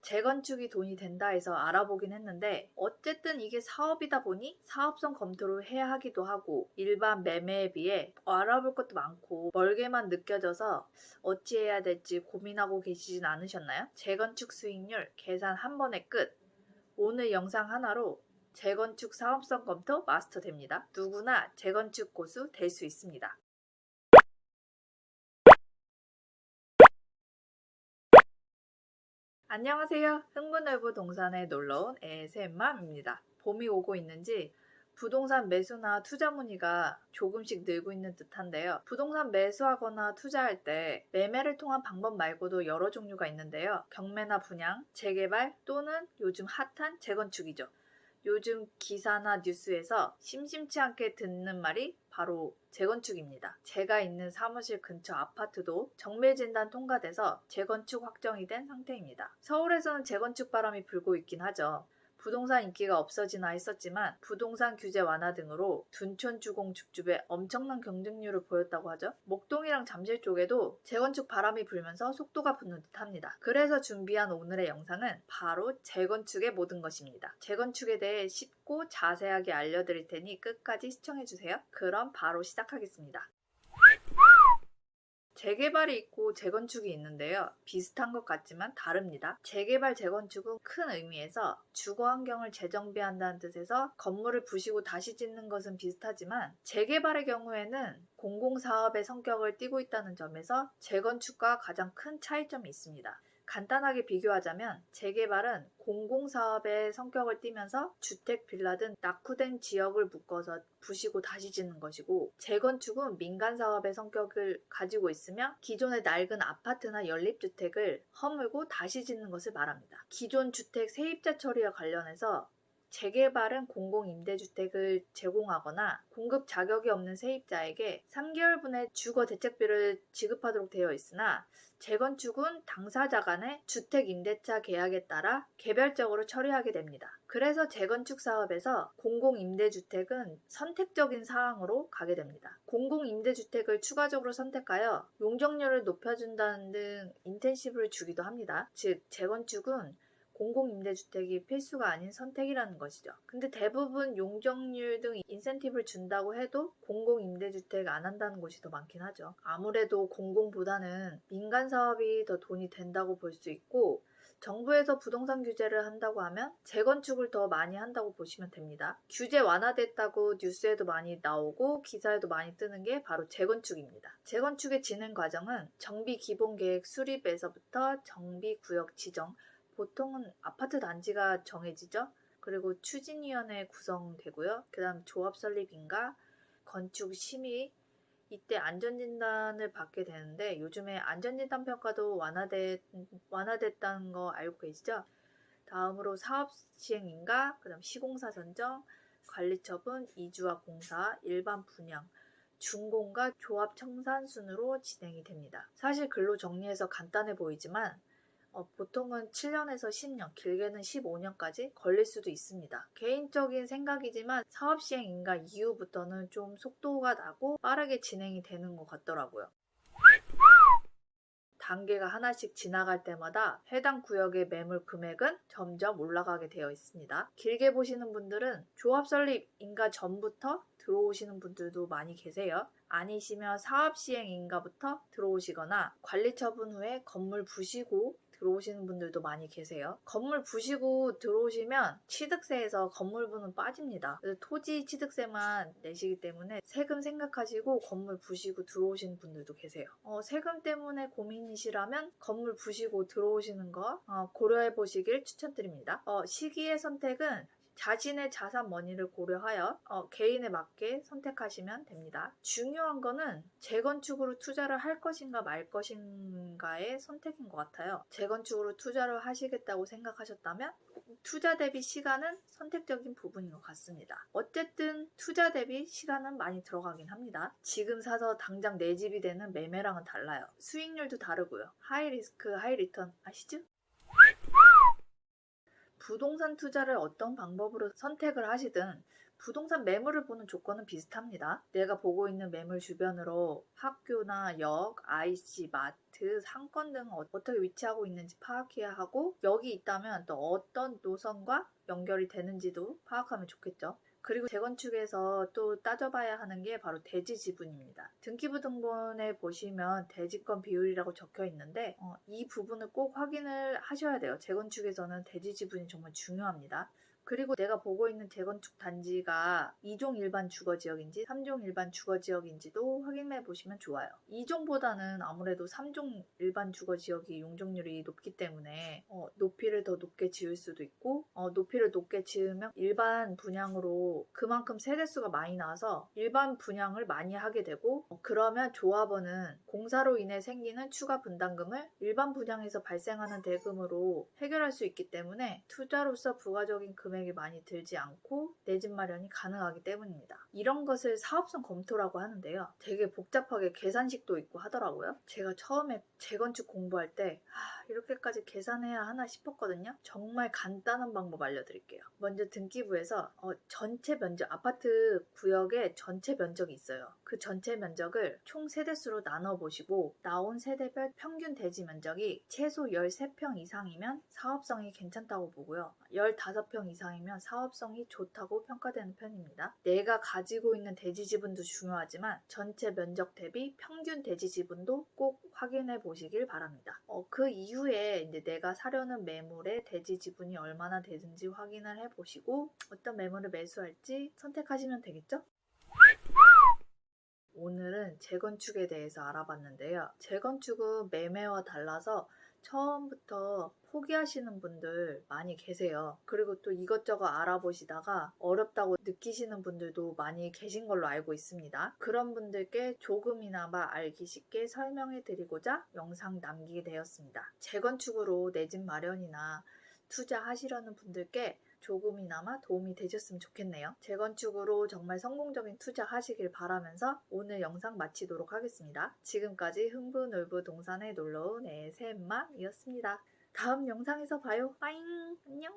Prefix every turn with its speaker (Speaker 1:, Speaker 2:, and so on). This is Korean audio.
Speaker 1: 재건축이 돈이 된다 해서 알아보긴 했는데 어쨌든 이게 사업이다 보니 사업성 검토를 해야 하기도 하고 일반 매매에 비해 알아볼 것도 많고 멀게만 느껴져서 어찌해야 될지 고민하고 계시진 않으셨나요? 재건축 수익률 계산 한 번에 끝! 오늘 영상 하나로 재건축 사업성 검토 마스터 됩니다. 누구나 재건축 고수 될 수 있습니다. 안녕하세요. 흥문을부 동산에 놀러온 에세맘입니다. 봄이 오고 있는지 부동산 매수나 투자 문의가 조금씩 늘고 있는 듯한데요. 부동산 매수하거나 투자할 때 매매를 통한 방법 말고도 여러 종류가 있는데요. 경매나 분양, 재개발 또는 요즘 핫한 재건축이죠. 요즘 기사나 뉴스에서 심심치 않게 듣는 말이 바로 재건축입니다. 제가 있는 사무실 근처 아파트도 정밀진단 통과돼서 재건축 확정이 된 상태입니다. 서울에서는 재건축 바람이 불고 있긴 하죠. 부동산 인기가 없어지나 했었지만 부동산 규제 완화 등으로 둔촌 주공 죽줍에 엄청난 경쟁률을 보였다고 하죠. 목동이랑 잠실 쪽에도 재건축 바람이 불면서 속도가 붙는 듯합니다. 그래서 준비한 오늘의 영상은 바로 재건축의 모든 것입니다. 재건축에 대해 쉽고 자세하게 알려드릴 테니 끝까지 시청해주세요. 그럼 바로 시작하겠습니다. 재개발이 있고 재건축이 있는데요. 비슷한 것 같지만 다릅니다. 재개발, 재건축은 큰 의미에서 주거 환경을 재정비한다는 뜻에서 건물을 부시고 다시 짓는 것은 비슷하지만 재개발의 경우에는 공공사업의 성격을 띠고 있다는 점에서 재건축과 가장 큰 차이점이 있습니다. 간단하게 비교하자면 재개발은 공공사업의 성격을 띠면서 주택, 빌라 등 낙후된 지역을 묶어서 부시고 다시 짓는 것이고 재건축은 민간사업의 성격을 가지고 있으며 기존의 낡은 아파트나 연립주택을 허물고 다시 짓는 것을 말합니다. 기존 주택 세입자 처리와 관련해서 재개발은 공공임대주택을 제공하거나 공급 자격이 없는 세입자에게 3개월분의 주거대책비를 지급하도록 되어 있으나 재건축은 당사자 간의 주택임대차 계약에 따라 개별적으로 처리하게 됩니다. 그래서 재건축 사업에서 공공임대주택은 선택적인 사항으로 가게 됩니다. 공공임대주택을 추가적으로 선택하여 용적률을 높여준다는 등 인센티브를 주기도 합니다. 즉, 재건축은 공공임대주택이 필수가 아닌 선택이라는 것이죠. 근데 대부분 용적률 등 인센티브를 준다고 해도 공공임대주택 안 한다는 곳이 더 많긴 하죠. 아무래도 공공보다는 민간 사업이 더 돈이 된다고 볼 수 있고 정부에서 부동산 규제를 한다고 하면 재건축을 더 많이 한다고 보시면 됩니다. 규제 완화됐다고 뉴스에도 많이 나오고 기사에도 많이 뜨는 게 바로 재건축입니다. 재건축의 진행 과정은 정비 기본계획 수립에서부터 정비구역 지정, 보통은 아파트 단지가 정해지죠. 그리고 추진위원회 구성되고요. 그 다음 조합 설립인가, 건축 심의, 이때 안전진단을 받게 되는데 요즘에 안전진단 평가도 완화됐다는 거 알고 계시죠? 다음으로 사업 시행인가, 그 다음 시공사 선정, 관리처분, 이주와 공사, 일반 분양, 준공과 조합 청산 순으로 진행이 됩니다. 사실 글로 정리해서 간단해 보이지만 보통은 7년에서 10년, 길게는 15년까지 걸릴 수도 있습니다. 개인적인 생각이지만 사업 시행 인가 이후부터는 좀 속도가 나고 빠르게 진행이 되는 것 같더라고요. 단계가 하나씩 지나갈 때마다 해당 구역의 매물 금액은 점점 올라가게 되어 있습니다. 길게 보시는 분들은 조합 설립 인가 전부터 들어오시는 분들도 많이 계세요. 아니시면 사업 시행 인가부터 들어오시거나 관리 처분 후에 건물 부시고 들어오시는 분들도 많이 계세요. 건물 부시고 들어오시면 취득세에서 건물부는 빠집니다. 그래서 토지 취득세만 내시기 때문에 세금 생각하시고 건물 부시고 들어오시는 분들도 계세요. 세금 때문에 고민이시라면 건물 부시고 들어오시는 거 고려해 보시길 추천드립니다. 시기의 선택은 자신의 자산 머니를 고려하여 개인에 맞게 선택하시면 됩니다. 중요한 거는 재건축으로 투자를 할 것인가 말 것인가의 선택인 것 같아요. 재건축으로 투자를 하시겠다고 생각하셨다면 투자 대비 시간은 선택적인 부분인 것 같습니다. 어쨌든 투자 대비 시간은 많이 들어가긴 합니다. 지금 사서 당장 내 집이 되는 매매랑은 달라요. 수익률도 다르고요. 하이 리스크, 하이 리턴 아시죠? 부동산 투자를 어떤 방법으로 선택을 하시든 부동산 매물을 보는 조건은 비슷합니다. 내가 보고 있는 매물 주변으로 학교나 역, IC, 마트, 상권 등 어떻게 위치하고 있는지 파악해야 하고, 여기 있다면 또 어떤 노선과 연결이 되는지도 파악하면 좋겠죠. 그리고 재건축에서 또 따져봐야 하는 게 바로 대지 지분입니다. 등기부 등본에 보시면 대지권 비율이라고 적혀 있는데 이 부분을 꼭 확인을 하셔야 돼요. 재건축에서는 대지 지분이 정말 중요합니다. 그리고 내가 보고 있는 재건축 단지가 2종 일반 주거지역인지 3종 일반 주거지역인지도 확인해 보시면 좋아요. 2종보다는 아무래도 3종 일반 주거지역이 용적률이 높기 때문에 높이를 더 높게 지을 수도 있고, 높이를 높게 지으면 일반 분양으로 그만큼 세대수가 많이 나와서 일반 분양을 많이 하게 되고, 그러면 조합원은 공사로 인해 생기는 추가 분담금을 일반 분양에서 발생하는 대금으로 해결할 수 있기 때문에 투자로서 부가적인 금액이 많이 들지 않고 내 집 마련이 가능하기 때문입니다. 이런 것을 사업성 검토라고 하는데요. 되게 복잡하게 계산식도 있고 하더라고요. 제가 처음에 재건축 공부할 때 이렇게까지 계산해야 하나 싶었거든요. 정말 간단한 방법 알려드릴게요. 먼저 등기부에서 전체 면적, 아파트 구역의 전체 면적이 있어요. 그 전체 면적을 총 세대수로 나눠보시고 나온 세대별 평균 대지 면적이 최소 13평 이상이면 사업성이 괜찮다고 보고요. 15평 이상이면 사업성이 좋다고 평가되는 편입니다. 내가 가지고 있는 대지 지분도 중요하지만 전체 면적 대비 평균 대지 지분도 꼭 확인해 보시길 바랍니다. 그 이후에 이제 내가 사려는 매물의 대지 지분이 얼마나 되는지 확인을 해보시고 어떤 매물을 매수할지 선택하시면 되겠죠? 오늘은 재건축에 대해서 알아봤는데요. 재건축은 매매와 달라서 처음부터 포기하시는 분들 많이 계세요. 그리고 또 이것저것 알아보시다가 어렵다고 느끼시는 분들도 많이 계신 걸로 알고 있습니다. 그런 분들께 조금이나마 알기 쉽게 설명해 드리고자 영상 남기게 되었습니다. 재건축으로 내 집 마련이나 투자하시려는 분들께 조금이나마 도움이 되셨으면 좋겠네요. 재건축으로 정말 성공적인 투자하시길 바라면서 오늘 영상 마치도록 하겠습니다. 지금까지 흥부놀부 동산에 놀러온 애새엠마이었습니다. 다음 영상에서 봐요. 빠잉! 안녕!